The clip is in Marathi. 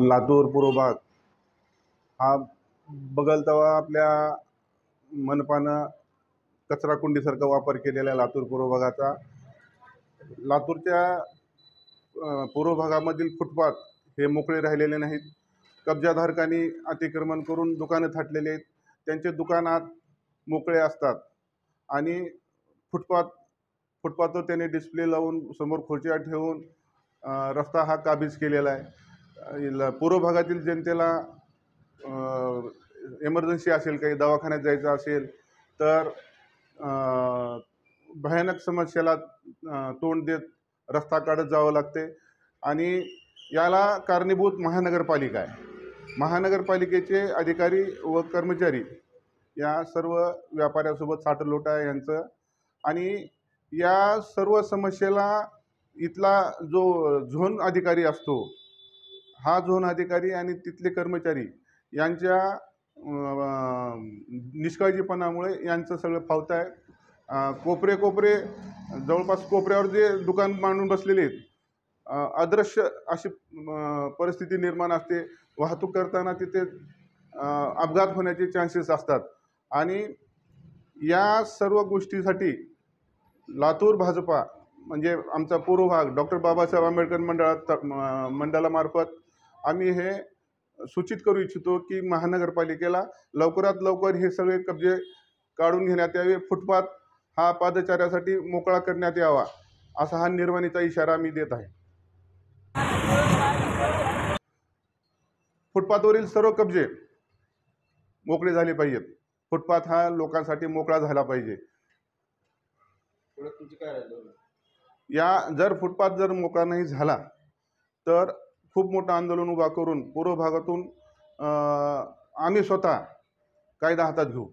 लातूर पूर्व भाग हा बघल तेव्हा आपल्या मनपानं कचराकुंडीसारखा वापर केलेला आहे लातूर पूर्व भागाचा. लातूरच्या पूर्व भागामधील फुटपाथ हे मोकळे राहिलेले नाहीत. कब्जाधारकांनी अतिक्रमण करून दुकानं थाटलेली आहेत. त्यांचे दुकानात मोकळे असतात आणि फुटपाथवर त्यांनी डिस्प्ले लावून समोर खुर्च्या ठेवून रस्ता हा काबीज केलेला आहे. पूर्व भागातील जनतेला इमर्जन्सी असेल, काही दवाखान्यात जायचं असेल तर भयानक समस्येला तोंड देत रस्ता काढत जावं लागते आणि याला कारणीभूत महानगरपालिका आहे. महानगरपालिकेचे अधिकारी व कर्मचारी या सर्व व्यापाऱ्यासोबत साठलोटा आहे यांचं, आणि या सर्व समस्येला इथला जो झोन अधिकारी असतो, हा झोन अधिकारी आणि तिथले कर्मचारी यांच्या निष्काळजीपणामुळे यांचं सगळं फावतं आहे. कोपरे जवळपास कोपऱ्यावर जे दुकान मांडून बसलेले आहेत, अदृश्य अशी परिस्थिती निर्माण असते. वाहतूक करताना तिथे अपघात होण्याचे चान्सेस असतात आणि या सर्व गोष्टीसाठी लातूर भाजपा म्हणजे आमचा पूर्व भाग डॉक्टर बाबासाहेब आंबेडकर मंडळामार्फत आम्ही हे सूचित करू इच्छितो की महानगरपालिकेला लवकरात लवकर हे सगळे कब्जे काढून घेण्यात यावे. फुटपाथ हा पादचाऱ्यासाठी मोकळा करण्यात यावा, असा हा निर्वाणीचा इशारा मी देत आहे. फुटपाथवरील सर्व कब्जे मोकळे झाले पाहिजेत. फुटपाथ हा लोकांसाठी मोकळा झाला पाहिजे. जर फुटपाथ मोकळा नाही झाला तर खूप मोठं आंदोलन उभा करून पूर्व भागातून आम्ही स्वतः कायदा हातात घेऊ.